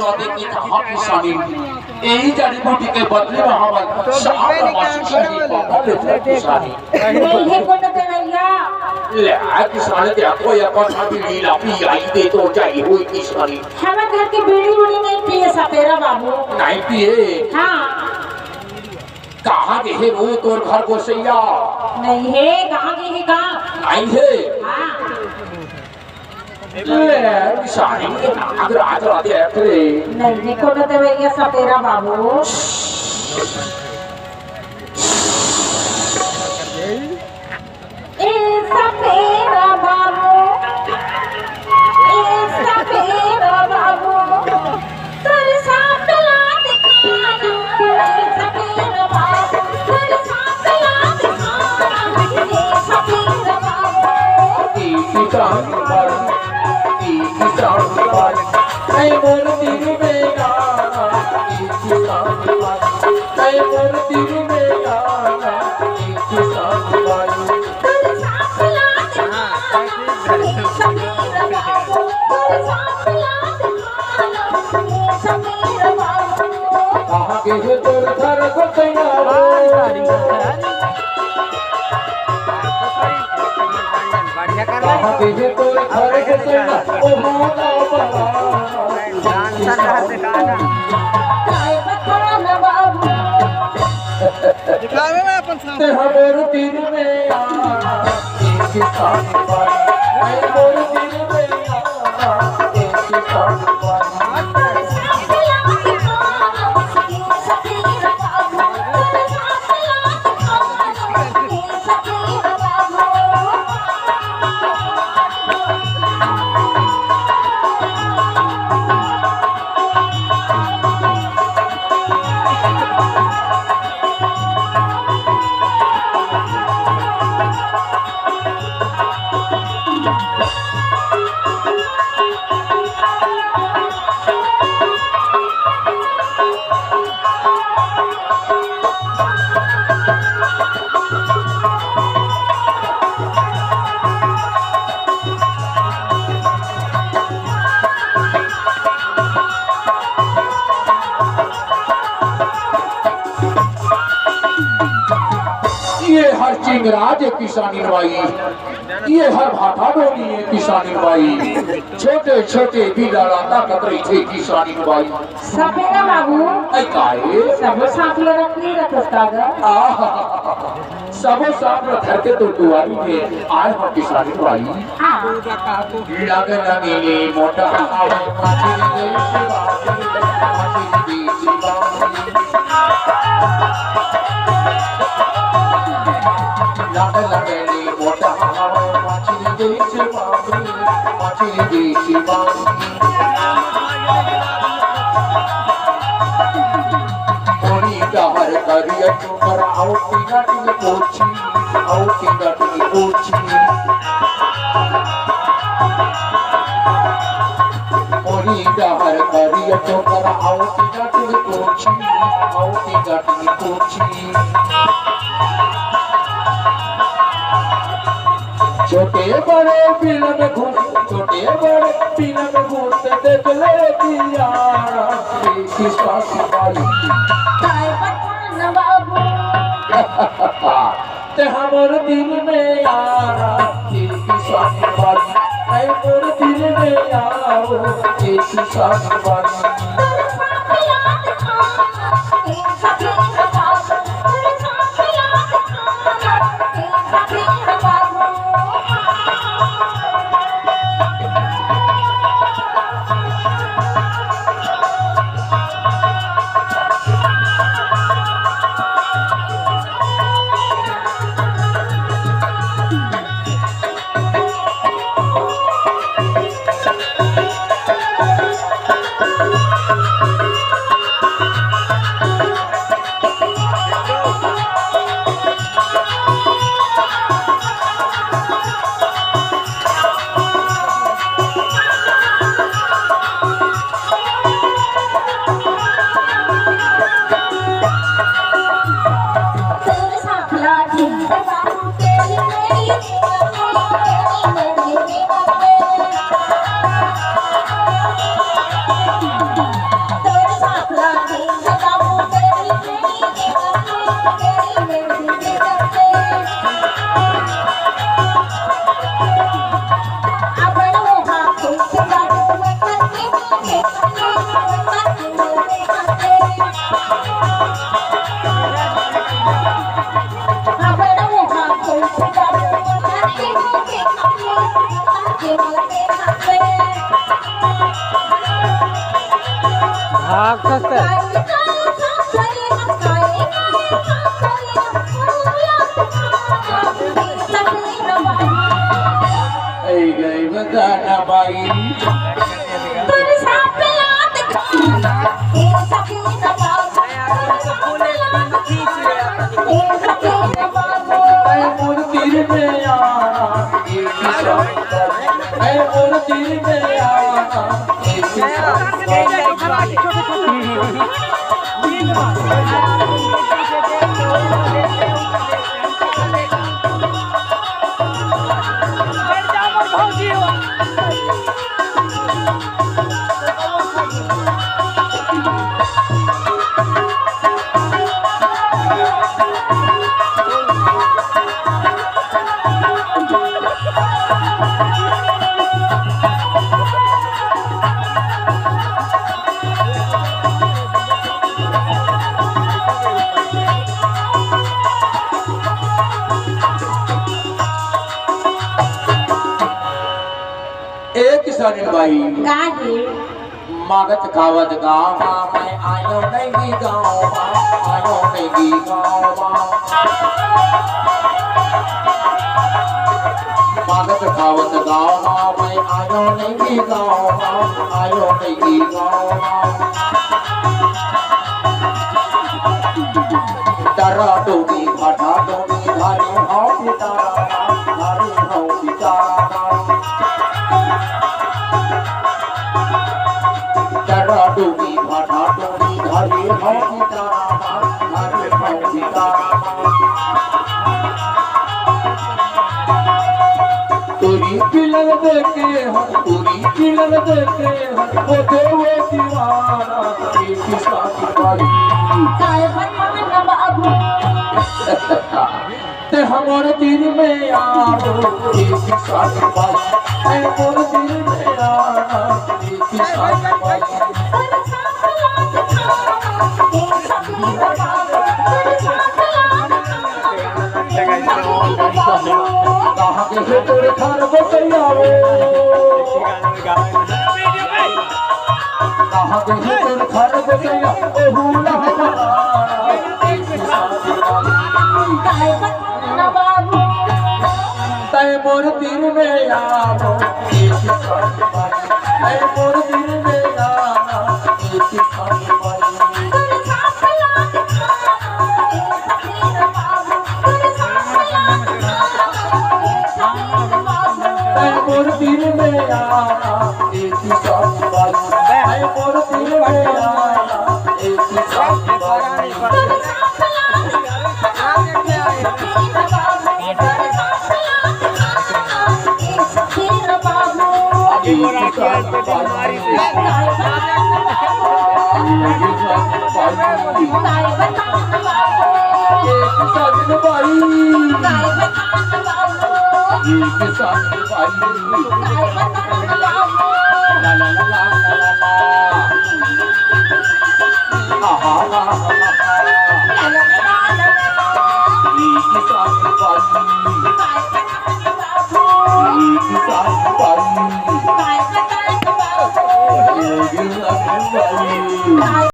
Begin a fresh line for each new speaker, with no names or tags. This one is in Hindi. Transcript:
लौटे की कहा किसानी यही जड़ी बूटी के बदले में हम साहब मासी शरीफ पापा लेते किसानी
नहीं है कोण ते भैया
ले आ किसानी ते को या कौन सा भी लीला पी आई दे तो चाहिए हुई किसानी
हमारे घर की बीड़ी उड़ी नहीं पिए सपेरा बाबू
नहीं पिए
हाँ
कहाँ के है वो तोर घर को सैया
नहीं है कहाँ की है कहाँ
नहीं है
हाँ
ले किसानी के नाग राज राधे ऐसे
नहीं है कोण ते भैया सपेरा बाबू ए सपेरा बाबू ए सपेरा बाबू तेरे साथ लात खाना ए सपेरा बाबू तेरे साथ लात खाना ए सपेरा बाबू
किसान बाल नहीं मोर तीर में आना किसान बाल नहीं मोर तीर में आना किसान बाल
तेरे साथ लात खाना ए सपेरा बाबू तेरे साथ लात खाना ए सपेरा बाबू
कहाँ के है तोर घर को तैयार कहाँ के है तोर घर को तैयार ओ मोला
काय बखाना बाबू
दिखावे में अपन साहब
ते हमर तीर में आना किसान बाल नहीं मोर तीर में आना किसान बाल ये हर चिंगराज है किसानी बाई ये हर भाटा डोली है किसानी बाई छोटे छोटे भी लड़ाता कतरी थे किसानी बाई
सपेरा बाबू
ऐ काहे
सब साथ ले रखनी रखता गा
सबो साथ में घर के तो दुआरी में आए हम किसानी बाई
हाँ
लग लगे मोटा हवा माची गई माची लग लगे मोटा हवा माची गई माची मोरी डहर करिया चुकर आउटी नटी कोची मोरी डहर करिया चुकर आउटी नटी कोची छोटे बड़े फिल्म घूम छोटे बड़े फिल्म घूमते देख ले यारा किसान बाई
काय बखाना बाबू
ते हमर दिल में यारा किसान बाई ऐ मोर दिल में आओ किसान बाई
तेरे साथ लात खाना ए सपेरा बाबू तेरे साथ लात खाना ए सपेरा बाबू
भाग सकते
ऐ गई बदाना बाई ऐ मोर तीर में आना एक साथ ऐ मोर तीर में आना एक साथ एक किसान बाई मागत खावत गाँव मैं आयो नहीं गाँव आयो नहीं गाँव मागत खावत गाँव मैं आयो नहीं गाँव आयो नहीं गाँव डरा डोगी भाटा डोगी धारी हाउ पितारा धारी हाउ पितारा डरा डोगी भाटा डोगी धारी हाउ पितारा धारी हाउ पितारा तोरी पिलन देखे हम तोरी पिलन देखे हम वो देवे दीवाना एक साथी वाली ते हमारे दिल में आना एक साथ बाई ते मोर दिल में आना एक साथ बाई कहाँ के है तोरे घर बतैयाओ कहाँ के है तोरे घर बतैया ओ हुला हमारा एक साथ तय मोर दिल में आना एक साथ बाई तय मोर दिल में आना एक साथ बाई तय मोर दिल में आना एक साथ बाई तय मोर दिल में आना एक साथ बाई